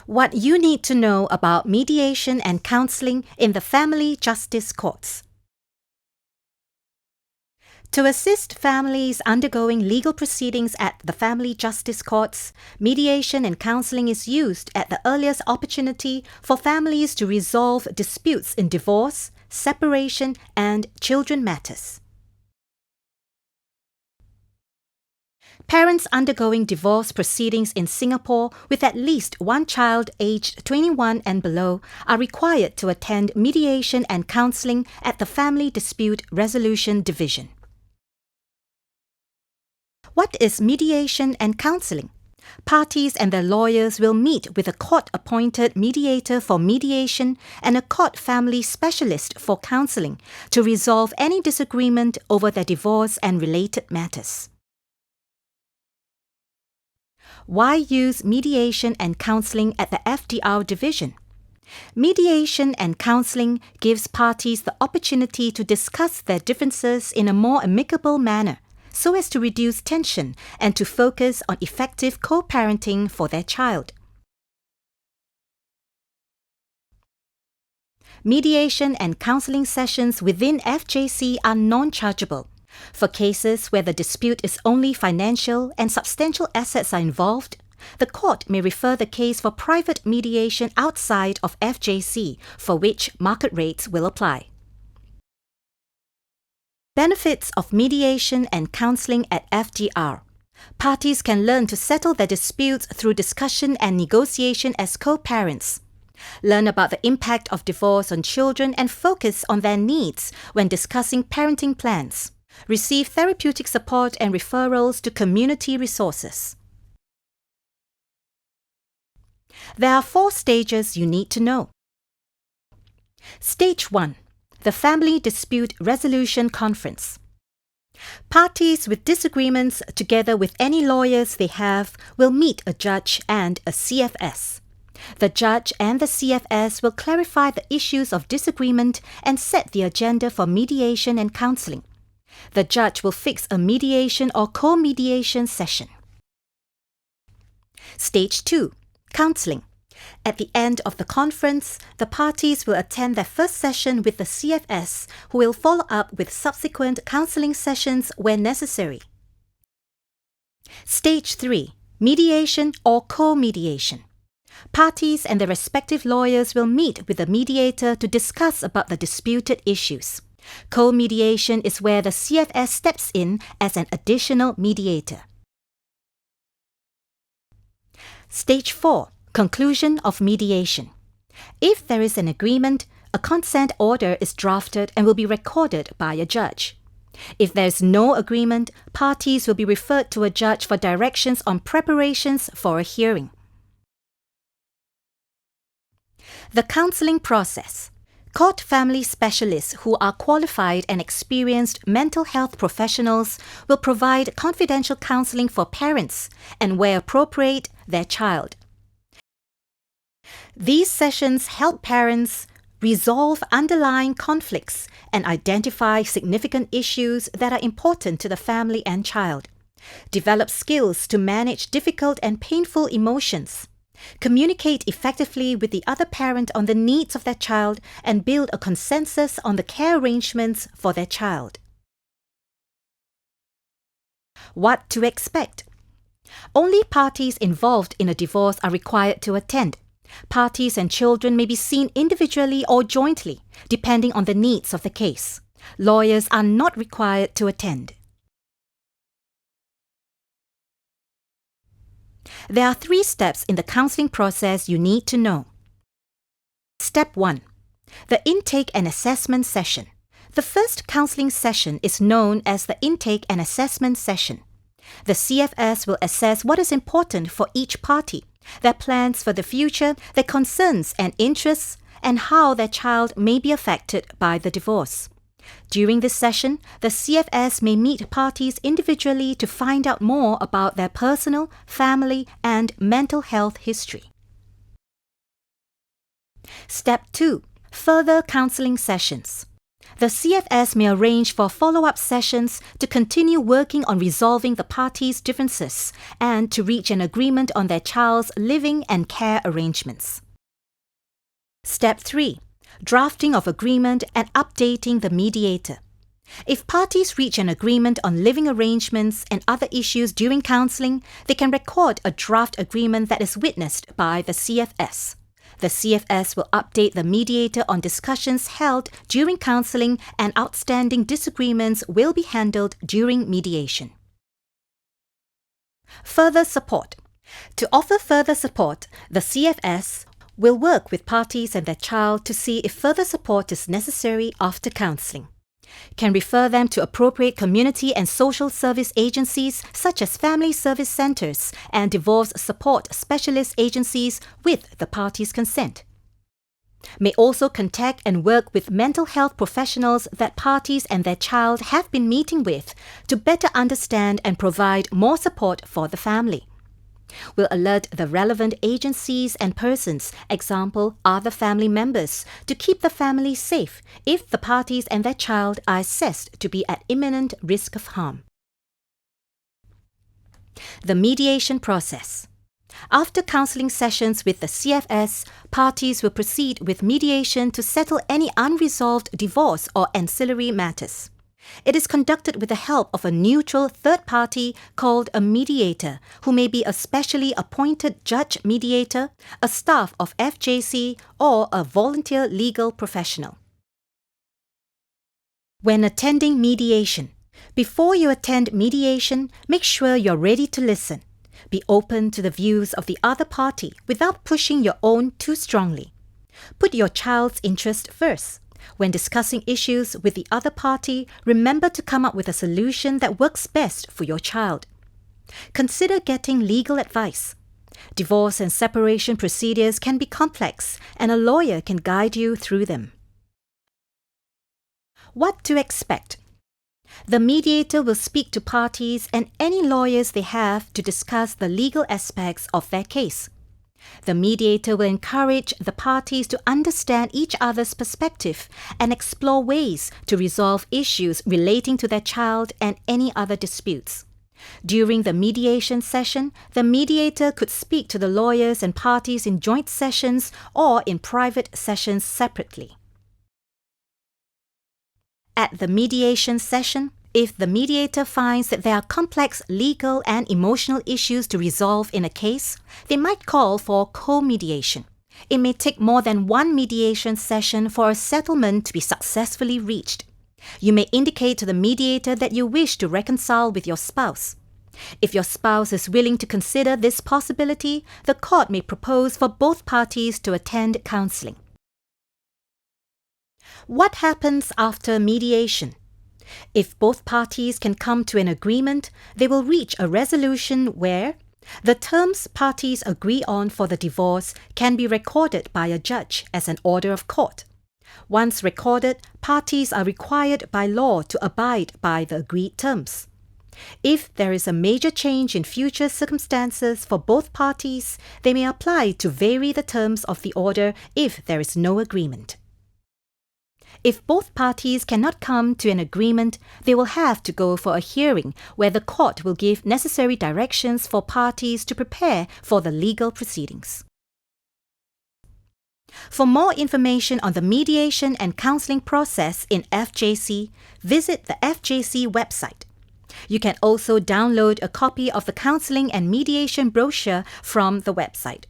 What you need to know about mediation and counselling in the family justice courts. To assist families undergoing legal proceedings at the family justice courts, mediation and counselling is used at the earliest opportunity for families to resolve disputes in divorce, separation, and children matters. Parents undergoing divorce proceedings in Singapore with at least one child aged 21 and below are required to attend mediation and counselling at the Family Dispute Resolution Division. What is mediation and counselling? Parties and their lawyers will meet with a court-appointed mediator for mediation and a court family specialist for counselling to resolve any disagreement over their divorce and related matters. Why use mediation and counselling at the FDR division? Mediation and counselling gives parties the opportunity to discuss their differences in a more amicable manner, so as to reduce tension and to focus on effective co-parenting for their child. Mediation and counselling sessions within FJC are non-chargeable. For cases where the dispute is only financial and substantial assets are involved, the court may refer the case for private mediation outside of FJC, for which market rates will apply. Benefits of mediation and counselling at FDR. Parties can learn to settle their disputes through discussion and negotiation as co-parents. Learn about the impact of divorce on children and focus on their needs when discussing parenting plans. Receive therapeutic support and referrals to community resources. There are 4 stages you need to know. Stage 1. The Family Dispute Resolution Conference. Parties with disagreements, together with any lawyers they have, will meet a judge and a CFS. The judge and the CFS will clarify the issues of disagreement and set the agenda for mediation and counselling. The judge will fix a mediation or co-mediation session. Stage 2. Counselling. At the end of the conference, the parties will attend their first session with the CFS, who will follow up with subsequent counselling sessions where necessary. Stage 3. Mediation or co-mediation. Parties and their respective lawyers will meet with the mediator to discuss about the disputed issues. Co-mediation is where the CFS steps in as an additional mediator. Stage 4. Conclusion of mediation. If there is an agreement, a consent order is drafted and will be recorded by a judge. If there is no agreement, parties will be referred to a judge for directions on preparations for a hearing. The counselling process. Court family specialists who are qualified and experienced mental health professionals will provide confidential counselling for parents and, where appropriate, their child. These sessions help parents resolve underlying conflicts and identify significant issues that are important to the family and child, develop skills to manage difficult and painful emotions, communicate effectively with the other parent on the needs of their child, and build a consensus on the care arrangements for their child. What to expect? Only parties involved in a divorce are required to attend. Parties and children may be seen individually or jointly, depending on the needs of the case. Lawyers are not required to attend. There are 3 steps in the counselling process you need to know. Step 1. The intake and assessment session. The first counselling session is known as the intake and assessment session. The CFS will assess what is important for each party, their plans for the future, their concerns and interests, and how their child may be affected by the divorce. During this session, the CFS may meet parties individually to find out more about their personal, family, and mental health history. Step 2. Further counselling sessions. The CFS may arrange for follow-up sessions to continue working on resolving the parties' differences and to reach an agreement on their child's living and care arrangements. Step 3. Drafting of agreement and updating the mediator. If parties reach an agreement on living arrangements and other issues during counselling, they can record a draft agreement that is witnessed by the CFS. The CFS will update the mediator on discussions held during counselling, and outstanding disagreements will be handled during mediation. Further support. To offer further support, the CFS will work with parties and their child to see if further support is necessary after counselling. Can refer them to appropriate community and social service agencies such as family service centres and divorce support specialist agencies with the parties' consent. May also contact and work with mental health professionals that parties and their child have been meeting with to better understand and provide more support for the family. Will alert the relevant agencies and persons, example, other family members, to keep the family safe if the parties and their child are assessed to be at imminent risk of harm. The mediation process. After counselling sessions with the CFS, parties will proceed with mediation to settle any unresolved divorce or ancillary matters. It is conducted with the help of a neutral third party called a mediator, who may be a specially appointed judge mediator, a staff of FJC, or a volunteer legal professional. When attending mediation, before you attend mediation, make sure you're ready to listen. Be open to the views of the other party without pushing your own too strongly. Put your child's interest first. When discussing issues with the other party, remember to come up with a solution that works best for your child. Consider getting legal advice. Divorce and separation procedures can be complex, and a lawyer can guide you through them. What to expect? The mediator will speak to parties and any lawyers they have to discuss the legal aspects of their case. The mediator will encourage the parties to understand each other's perspective and explore ways to resolve issues relating to their child and any other disputes. During the mediation session, the mediator could speak to the lawyers and parties in joint sessions or in private sessions separately. At the mediation session, if the mediator finds that there are complex legal and emotional issues to resolve in a case, they might call for co-mediation. It may take more than one mediation session for a settlement to be successfully reached. You may indicate to the mediator that you wish to reconcile with your spouse. If your spouse is willing to consider this possibility, the court may propose for both parties to attend counselling. What happens after mediation? If both parties can come to an agreement, they will reach a resolution where the terms parties agree on for the divorce can be recorded by a judge as an order of court. Once recorded, parties are required by law to abide by the agreed terms. If there is a major change in future circumstances for both parties, they may apply to vary the terms of the order if there is no agreement. If both parties cannot come to an agreement, they will have to go for a hearing where the court will give necessary directions for parties to prepare for the legal proceedings. For more information on the mediation and counselling process in FJC, visit the FJC website. You can also download a copy of the counselling and mediation brochure from the website.